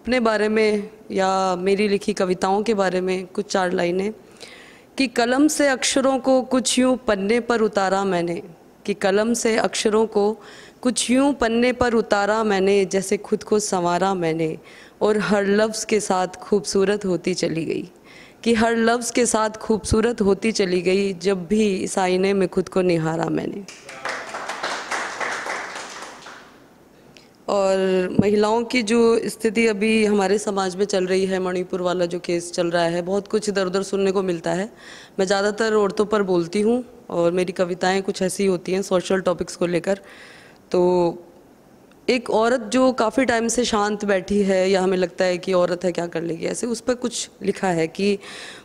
अपने बारे में या मेरी लिखी कविताओं के बारे में कुछ 4 लाइनें कि कलम से अक्षरों को कुछ यूँ पन्ने पर उतारा मैंने, कि कलम से अक्षरों को कुछ यूँ पन्ने पर उतारा मैंने, जैसे खुद को संवारा मैंने और हर लफ्ज़ के साथ खूबसूरत होती चली गई, कि हर लफ्ज़ के साथ खूबसूरत होती चली गई जब भी इस आईने में खुद को निहारा मैंने। और महिलाओं की जो स्थिति अभी हमारे समाज में चल रही है, मणिपुर वाला जो केस चल रहा है, बहुत कुछ इधर उधर सुनने को मिलता है। मैं ज़्यादातर औरतों पर बोलती हूँ और मेरी कविताएं कुछ ऐसी होती हैं सोशल टॉपिक्स को लेकर। तो एक औरत जो काफ़ी टाइम से शांत बैठी है या हमें लगता है कि औरत है क्या कर लेगी ऐसे, उस पर कुछ लिखा है कि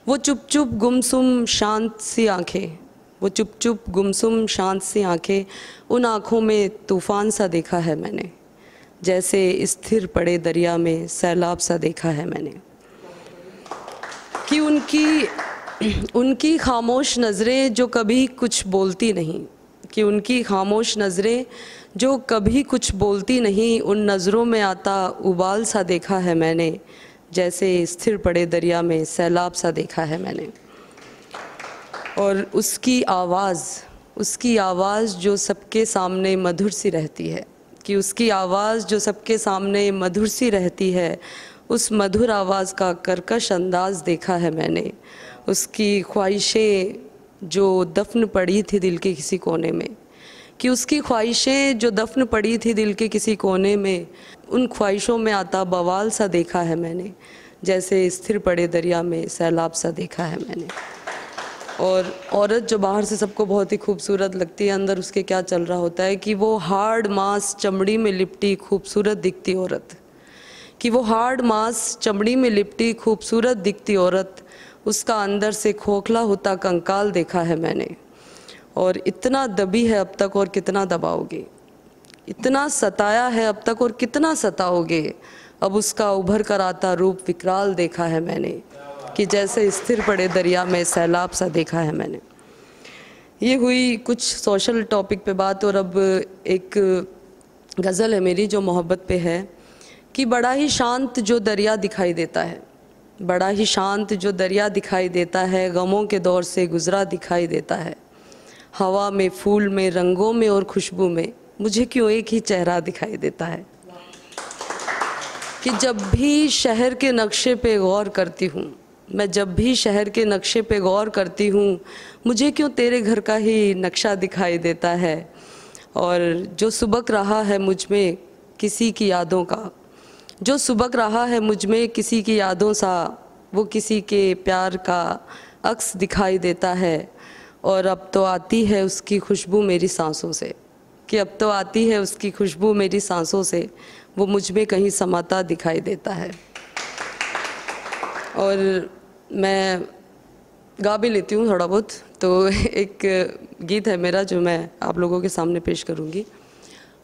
वो चुप चुप गुमसुम शांत सी आँखें, वो चुप चुप गुमसुम शांत सी आँखें, उन आँखों में तूफ़ान सा देखा है मैंने, जैसे स्थिर पड़े दरिया में सैलाब सा देखा है मैंने। कि उनकी खामोश नज़रें जो कभी कुछ बोलती नहीं, कि उनकी खामोश नज़रें जो कभी कुछ बोलती नहीं, उन नज़रों में आता उबाल सा देखा है मैंने, जैसे स्थिर पड़े दरिया में सैलाब सा देखा है मैंने। और उसकी आवाज़ जो सबके सामने मधुर सी रहती है, कि उसकी आवाज़ जो सबके सामने मधुर सी रहती है, उस मधुर आवाज़ का कर्कश अंदाज़ देखा है मैंने। उसकी ख्वाहिशें जो दफन पड़ी थी दिल के किसी कोने में, कि उसकी ख्वाहिशें जो दफन पड़ी थी दिल के किसी कोने में, उन ख्वाहिशों में आता बवाल सा देखा है मैंने, जैसे स्थिर पड़े दरिया में सैलाब सा देखा है मैंने। और औरत जो बाहर से सबको बहुत ही खूबसूरत लगती है, अंदर उसके क्या चल रहा होता है, कि वो हार्ड मांस चमड़ी में लिपटी खूबसूरत दिखती औरत, कि वो हार्ड मांस चमड़ी में लिपटी खूबसूरत दिखती औरत, उसका अंदर से खोखला होता कंकाल देखा है मैंने। और इतना दबी है अब तक और कितना दबाओगे, इतना सताया है अब तक और कितना सताओगे, अब उसका उभर कर आता रूप विकराल देखा है मैंने, कि जैसे स्थिर पड़े दरिया में सैलाब सा देखा है मैंने। ये हुई कुछ सोशल टॉपिक पे बात। और अब एक गज़ल है मेरी जो मोहब्बत पे है, कि बड़ा ही शांत जो दरिया दिखाई देता है, बड़ा ही शांत जो दरिया दिखाई देता है, गमों के दौर से गुज़रा दिखाई देता है, हवा में, फूल में, रंगों में और खुशबू में मुझे क्यों एक ही चेहरा दिखाई देता है। कि जब भी शहर के नक्शे पे गौर करती हूँ, मैं जब भी शहर के नक्शे पे गौर करती हूँ, मुझे क्यों तेरे घर का ही नक्शा दिखाई देता है। और जो सुबक रहा है मुझ में किसी की यादों का, जो सुबक रहा है मुझ में किसी की यादों सा, वो किसी के प्यार का अक्स दिखाई देता है। और अब तो आती है उसकी खुशबू मेरी सांसों से, कि अब तो आती है उसकी खुशबू मेरी सांसों से, वो मुझ में कहीं समाता दिखाई देता है। और मैं गा भी लेती हूँ थोड़ा बहुत, तो एक गीत है मेरा जो मैं आप लोगों के सामने पेश करूँगी।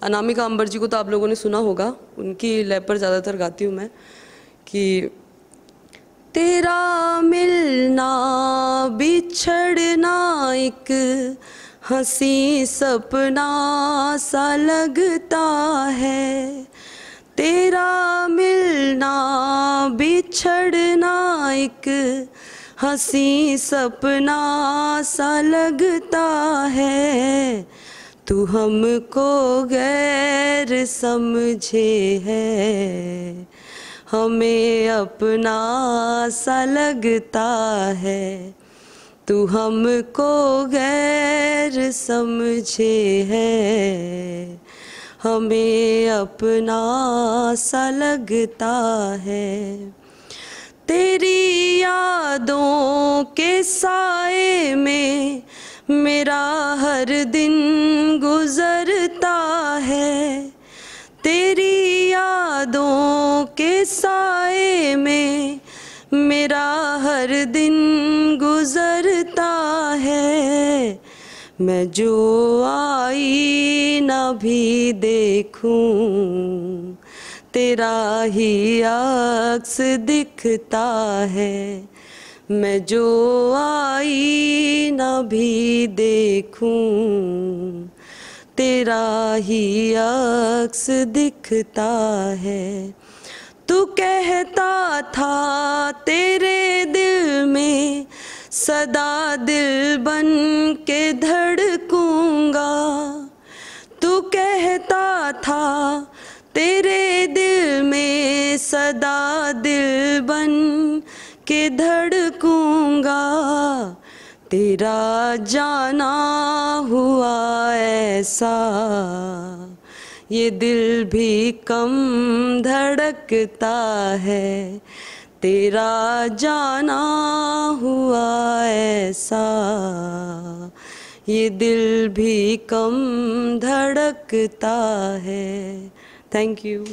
अनामिका अंबर जी को तो आप लोगों ने सुना होगा, उनकी लय पर ज़्यादातर गाती हूँ मैं। कि तेरा मिलना बिछड़ना एक हंसी सपना सा लगता है, तेरा मिलना बिछड़ना एक हंसी सपना सा लगता है, तू हमको गैर समझे है, हमें अपना सा लगता है, तू हमको गैर समझे है, हमें अपना सा लगता है। तेरी यादों के साए में मेरा हर दिन गुजरता है, तेरी यादों के साए में मेरा हर दिन गुजरता है, मैं जो आईना भी देखूं तेरा ही अक्स दिखता है, मैं जो आईना भी देखूं तेरा ही अक्स दिखता है। तू कह कहता था तेरे दिल में सदा दिल बन के धड़कूंगा, तू कहता था तेरे दिल में सदा दिल बन के धड़कूंगा, तेरा जाना हुआ ऐसा ये दिल भी कम धड़कता है, तेरा जाना हुआ ऐसा ये दिल भी कम धड़कता है। Thank you.